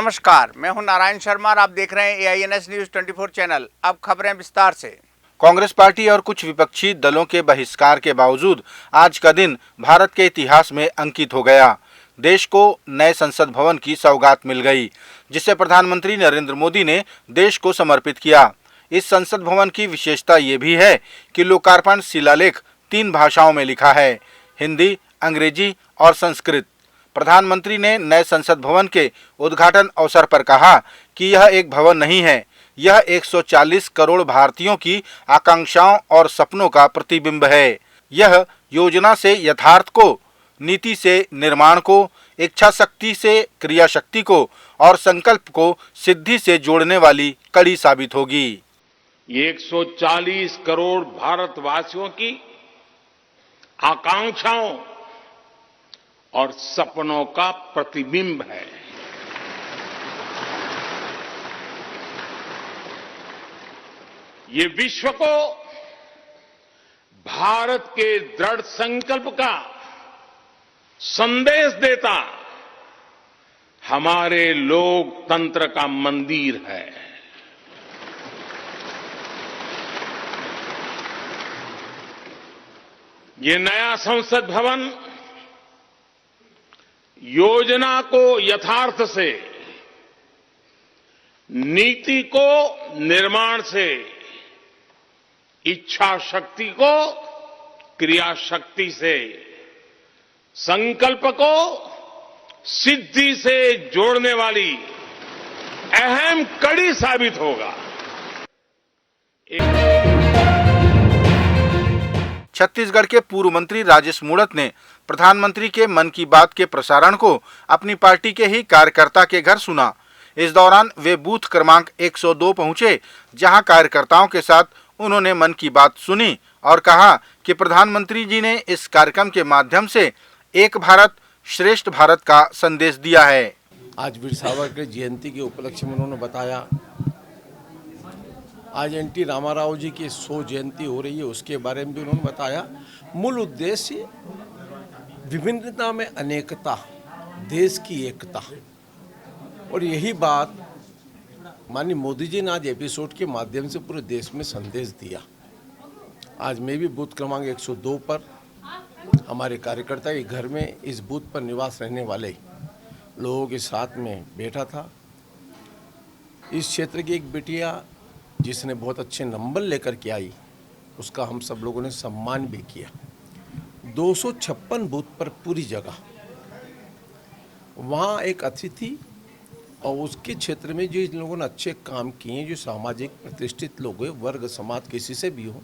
नमस्कार, मैं हूं नारायण शर्मा और आप देख रहे हैं AINS न्यूज 24 चैनल। अब खबरें विस्तार से। कांग्रेस पार्टी और कुछ विपक्षी दलों के बहिष्कार के बावजूद आज का दिन भारत के इतिहास में अंकित हो गया। देश को नए संसद भवन की सौगात मिल गई, जिसे प्रधानमंत्री नरेंद्र मोदी ने देश को समर्पित किया। इस संसद भवन की विशेषता ये भी है कि लोकार्पण शिलालेख 3 भाषाओं में लिखा है, हिंदी, अंग्रेजी और संस्कृत। प्रधानमंत्री ने नए संसद भवन के उद्घाटन अवसर पर कहा कि यह एक भवन नहीं है, यह 140 करोड़ भारतीयों की आकांक्षाओं और सपनों का प्रतिबिंब है। यह योजना से यथार्थ को, नीति से निर्माण को, इच्छा शक्ति से क्रिया शक्ति को और संकल्प को सिद्धि से जोड़ने वाली कड़ी साबित होगी। ये 140 करोड़ भारतवासियों की आकांक्षाओं और सपनों का प्रतिबिंब है। ये विश्व को भारत के दृढ़ संकल्प का संदेश देता हमारे लोकतंत्र का मंदिर है। ये नया संसद भवन योजना को यथार्थ से, नीति को निर्माण से, इच्छा शक्ति को क्रिया शक्ति से, संकल्प को सिद्धि से जोड़ने वाली अहम कड़ी साबित होगा। छत्तीसगढ़ के पूर्व मंत्री राजेश मूणत ने प्रधानमंत्री के मन की बात के प्रसारण को अपनी पार्टी के ही कार्यकर्ता के घर सुना। इस दौरान वे बूथ क्रमांक 102 पहुंचे, जहां कार्यकर्ताओं के साथ उन्होंने मन की बात सुनी और कहा कि प्रधानमंत्री जी ने इस कार्यक्रम के माध्यम से एक भारत श्रेष्ठ भारत का संदेश दिया है। आज वीर सावरकर जयंती के उपलक्ष्य में उन्होंने बताया, आज NT रामाराव जी की 100 जयंती हो रही है, उसके बारे में भी उन्होंने बताया। मूल उद्देश्य विभिन्नता में अनेकता, देश की एकता, और यही बात माननीय मोदी जी ने आज एपिसोड के माध्यम से पूरे देश में संदेश दिया। आज मैं भी बूथ क्रमांक 102 पर हमारे कार्यकर्ता के घर में इस बूथ पर निवास रहने वाले लोगों के साथ में बैठा था। इस क्षेत्र की एक बेटिया जिसने बहुत अच्छे नंबर लेकर के आई, उसका हम सब लोगों ने सम्मान भी किया। 256 बूथ पर पूरी जगह वहाँ एक अतिथि और उसके क्षेत्र में जो लोगों ने अच्छे काम किए, जो सामाजिक प्रतिष्ठित लोग हैं, वर्ग समाज किसी से भी हो,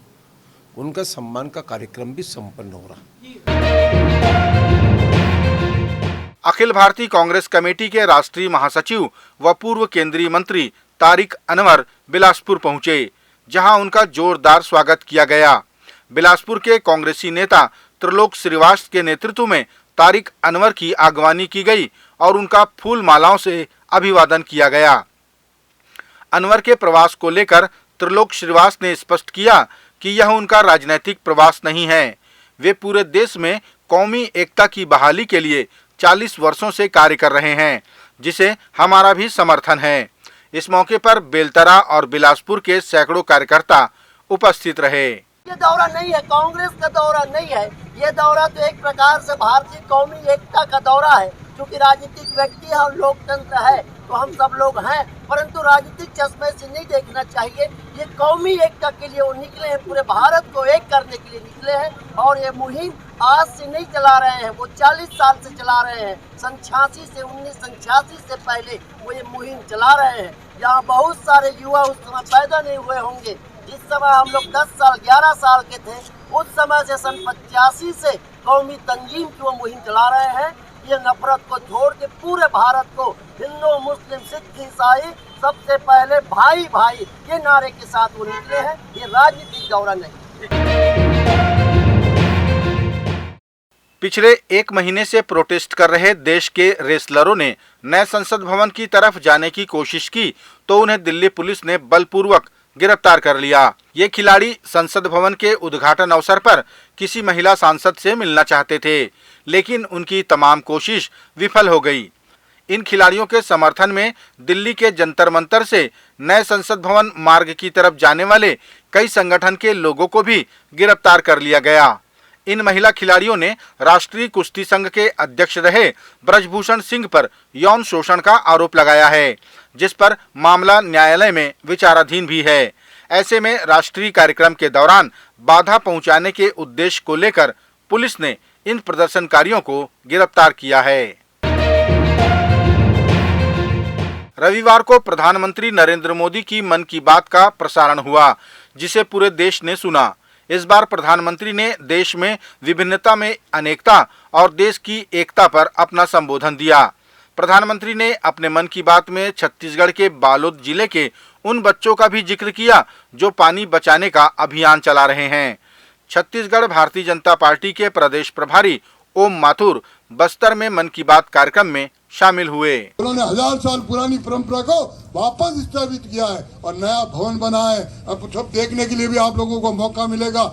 उनका सम्मान का कार्यक्रम भी संपन्न हो रहा। अखिल भारतीय कांग्रेस कमेटी के राष्ट्रीय महासचिव व पूर्व केंद्रीय मंत्री तारिक अनवर बिलासपुर पहुंचे, जहां उनका जोरदार स्वागत किया गया। बिलासपुर के कांग्रेसी नेता त्रिलोक श्रीवास्तव के नेतृत्व में तारिक अनवर की अगवानी की गई और उनका फूल मालाओं से अभिवादन किया गया। अनवर के प्रवास को लेकर त्रिलोक श्रीवास्तव ने स्पष्ट किया कि यह उनका राजनीतिक प्रवास नहीं है। वे पूरे देश में कौमी एकता की बहाली के लिए 40 वर्षों से कार्य कर रहे हैं, जिसे हमारा भी समर्थन है। इस मौके पर बेलतरा और बिलासपुर के सैकड़ों कार्यकर्ता उपस्थित रहे। ये दौरा नहीं है, कांग्रेस का दौरा नहीं है, ये दौरा तो एक प्रकार से भारतीय कौमी एकता का दौरा है। क्योंकि राजनीतिक व्यक्ति है और लोकतंत्र है तो हम सब लोग हैं, परंतु राजनीतिक चश्मे से नहीं देखना चाहिए। ये कौमी एकता के लिए वो निकले हैं, पूरे भारत को एक करने के लिए निकले हैं। और ये मुहिम आज से नहीं चला रहे हैं, वो 40 साल से चला रहे हैं। 1986 से पहले वो ये मुहिम चला रहे हैं। यहाँ बहुत सारे युवा उस समय पैदा नहीं हुए होंगे, जिस समय हम लोग 10 साल 11 साल के थे, उस समय से सन 85 से कौमी तंजीम की वो मुहिम चला रहे हैं। ये नफरत को छोड़ के पूरे भारत को हिंदू, मुस्लिम, सिख, ईसाई सबसे पहले भाई भाई ये नारे के साथ वो निकले हैं। ये राजनीतिक दौरा नहीं। पिछले 1 महीने से प्रोटेस्ट कर रहे देश के रेसलरों ने नए संसद भवन की तरफ जाने की कोशिश की तो उन्हें दिल्ली पुलिस ने बलपूर्वक गिरफ्तार कर लिया। ये खिलाड़ी संसद भवन के उद्घाटन अवसर पर किसी महिला सांसद से मिलना चाहते थे, लेकिन उनकी तमाम कोशिश विफल हो गई। इन खिलाड़ियों के समर्थन में दिल्ली के जंतर मंतर से नए संसद भवन मार्ग की तरफ जाने वाले कई संगठन के लोगों को भी गिरफ्तार कर लिया गया। इन महिला खिलाड़ियों ने राष्ट्रीय कुश्ती संघ के अध्यक्ष रहे ब्रजभूषण सिंह पर यौन शोषण का आरोप लगाया है, जिस पर मामला न्यायालय में विचाराधीन भी है। ऐसे में राष्ट्रीय कार्यक्रम के दौरान बाधा पहुंचाने के उद्देश्य को लेकर पुलिस ने इन प्रदर्शनकारियों को गिरफ्तार किया है। रविवार को प्रधानमंत्री नरेंद्र मोदी की मन की बात का प्रसारण हुआ, जिसे पूरे देश ने सुना। इस बार प्रधानमंत्री ने देश में विभिन्नता में अनेकता और देश की एकता पर अपना संबोधन दिया। प्रधानमंत्री ने अपने मन की बात में छत्तीसगढ़ के बालोद जिले के उन बच्चों का भी जिक्र किया जो पानी बचाने का अभियान चला रहे हैं। छत्तीसगढ़ भारतीय जनता पार्टी के प्रदेश प्रभारी ओम माथुर बस्तर में मन की बात कार्यक्रम में शामिल हुए। उन्होंने 1000 साल पुरानी परंपरा को वापस स्थापित किया है और नया भवन बना है। अब सब देखने के लिए भी आप लोगों को मौका मिलेगा।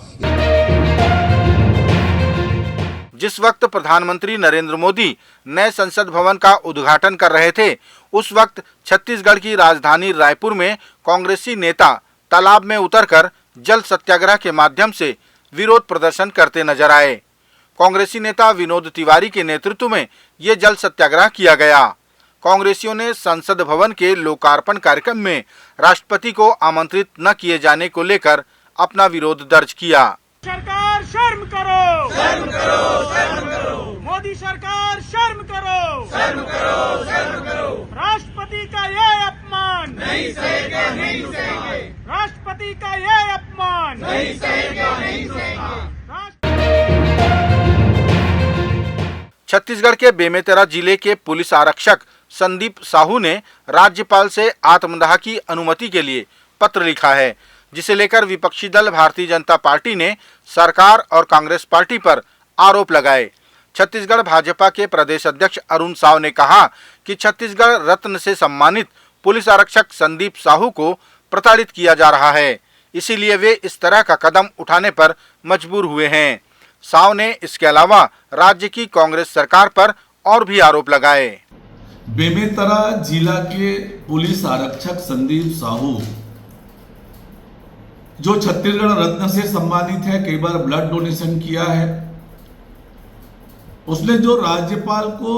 जिस वक्त प्रधानमंत्री नरेंद्र मोदी नए संसद भवन का उद्घाटन कर रहे थे, उस वक्त छत्तीसगढ़ की राजधानी रायपुर में कांग्रेसी नेता तालाब में उतरकर जल सत्याग्रह के माध्यम से विरोध प्रदर्शन करते नजर आए। कांग्रेसी नेता विनोद तिवारी के नेतृत्व में ये जल सत्याग्रह किया गया। कांग्रेसियों ने संसद भवन के लोकार्पण कार्यक्रम में राष्ट्रपति को आमंत्रित न किए जाने को लेकर अपना विरोध दर्ज किया। सरकार शर्म करो, शर्म करो, शर्म करो। मोदी सरकार शर्म करो, शर्म करो, शर्म करो। राष्ट्रपति का ये अपमान नहीं सहेगा, नहीं सहेंगे। राष्ट्रपति का ये अपमान नहीं सहेगा, नहीं सहेंगे। छत्तीसगढ़ के बेमेतरा जिले के पुलिस आरक्षक संदीप साहू ने राज्यपाल से आत्मदाह की अनुमति के लिए पत्र लिखा है, जिसे लेकर विपक्षी दल भारतीय जनता पार्टी ने सरकार और कांग्रेस पार्टी पर आरोप लगाए। छत्तीसगढ़ भाजपा के प्रदेश अध्यक्ष अरुण साव ने कहा कि छत्तीसगढ़ रत्न से सम्मानित पुलिस आरक्षक संदीप साहू को प्रताड़ित किया जा रहा है, इसीलिए वे इस तरह का कदम उठाने पर मजबूर हुए हैं। साव ने इसके अलावा राज्य की कांग्रेस सरकार पर और भी आरोप लगाए। बेमेतरा जिला के पुलिस आरक्षक संदीप साहू, जो छत्तीसगढ़ रत्न से सम्मानित है, कई बार ब्लड डोनेशन किया है, उसने जो राज्यपाल को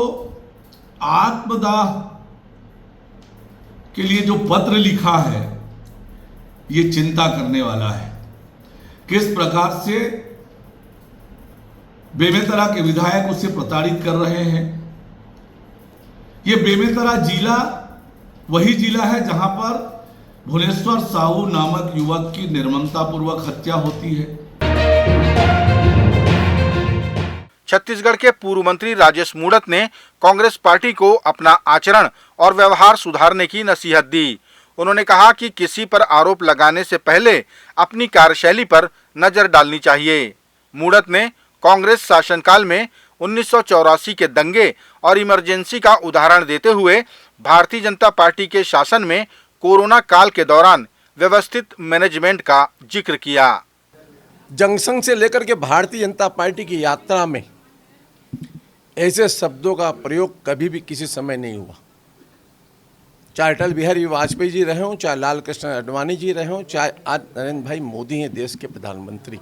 आत्मदाह के लिए जो पत्र लिखा है, ये चिंता करने वाला है। किस प्रकार से बेमेतरा के विधायक उससे प्रताड़ित कर रहे हैं। ये बेमेतरा जिला वही जिला है जहां पर भुवनेश्वर साहू नामक युवक की निर्ममतापूर्वक हत्या होती है। छत्तीसगढ़ के पूर्व मंत्री राजेश मूणत ने कांग्रेस पार्टी को अपना आचरण और व्यवहार सुधारने की नसीहत दी। उन्होंने कहा कि किसी पर आरोप लगाने से पहले अपनी कार्यशैली पर नजर डालनी चाहिए। मूणत ने कांग्रेस शासनकाल में 1984 के दंगे और इमरजेंसी का उदाहरण देते हुए भारतीय जनता पार्टी के शासन में कोरोना काल के दौरान व्यवस्थित मैनेजमेंट का जिक्र किया। जंक्शन से लेकर के भारतीय जनता पार्टी की यात्रा में ऐसे शब्दों का प्रयोग कभी भी किसी समय नहीं हुआ। चाहे अटल बिहारी वाजपेयी जी रहे हों, चाहे लाल कृष्ण आडवाणी जी रहे हों, चाहे आज नरेंद्र भाई मोदी हैं देश के प्रधानमंत्री।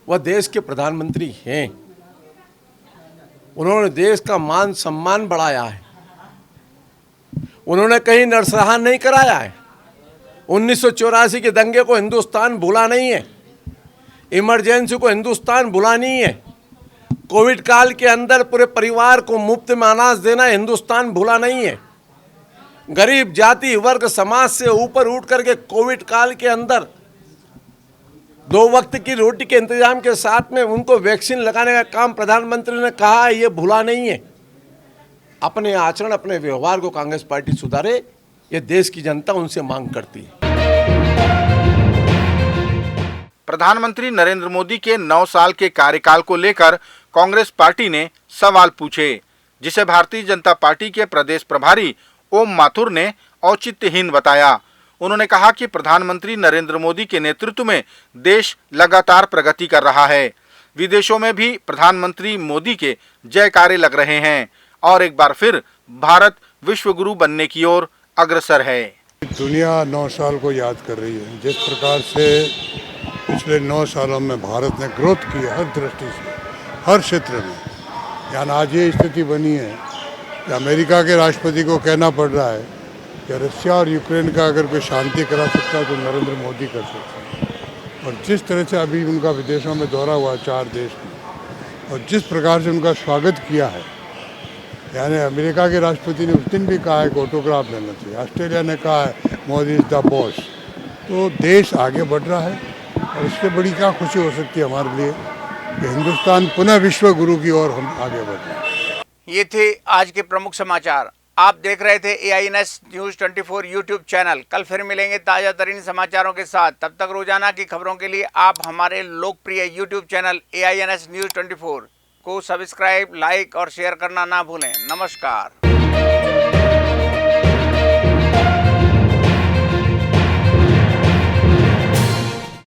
वह देश के प्रधानमंत्री हैं, उन्होंने देश का मान सम्मान बढ़ाया है, उन्होंने कहीं नरसंहार नहीं कराया है। 1984 के दंगे को हिंदुस्तान भूला नहीं है, इमरजेंसी को हिंदुस्तान भूला नहीं है, कोविड काल के अंदर पूरे परिवार को मुफ्त में अनाज देना हिंदुस्तान भूला नहीं है। गरीब जाति वर्ग समाज से ऊपर उठ करके कोविड काल के अंदर 2 वक्त की रोटी के इंतजाम के साथ में उनको वैक्सीन लगाने का काम प्रधानमंत्री ने कहा है, ये भूला नहीं है। अपने आचरण अपने व्यवहार को कांग्रेस पार्टी सुधारे, ये देश की जनता उनसे मांग करती है। प्रधानमंत्री नरेंद्र मोदी के 9 साल के कार्यकाल को लेकर कांग्रेस पार्टी ने सवाल पूछे, जिसे भारतीय जनता पार्टी के प्रदेश प्रभारी ओम माथुर ने औचित्यहीन बताया। उन्होंने कहा कि प्रधानमंत्री नरेंद्र मोदी के नेतृत्व में देश लगातार प्रगति कर रहा है। विदेशों में भी प्रधानमंत्री मोदी के जयकारे लग रहे हैं और एक बार फिर भारत विश्व गुरु बनने की ओर अग्रसर है। दुनिया 9 साल को याद कर रही है। जिस प्रकार से पिछले 9 सालों में भारत ने ग्रोथ की है हर दृष्टि से, हर क्षेत्र में, यानी आज ये स्थिति बनी है कि अमेरिका के राष्ट्रपति को कहना पड़ रहा है कि रशिया और यूक्रेन का अगर कोई शांति करा सकता है तो नरेंद्र मोदी कर सकते हैं। और जिस तरह से अभी उनका विदेशों में दौरा हुआ 4 देश में, और जिस प्रकार से उनका स्वागत किया है, यानी अमेरिका के राष्ट्रपति ने उस दिन भी कहा है कि ऑटोग्राफ लेना चाहिए, ऑस्ट्रेलिया ने कहा है मोदी इज द बॉस। तो देश आगे बढ़ रहा है और इससे बड़ी क्या खुशी हो सकती है हमारे लिए कि हिंदुस्तान पुनः विश्व गुरु की ओर हम आगे बढ़ रहे हैं। ये थे आज के प्रमुख समाचार। आप देख रहे थे AINS न्यूज़ 24 यूट्यूब चैनल। कल फिर मिलेंगे ताज़ा तरीन समाचारों के साथ। तब तक रोजाना की खबरों के लिए आप हमारे लोकप्रिय यूट्यूब चैनल AINS न्यूज़ 24 को सब्सक्राइब, लाइक और शेयर करना ना भूलें। नमस्कार।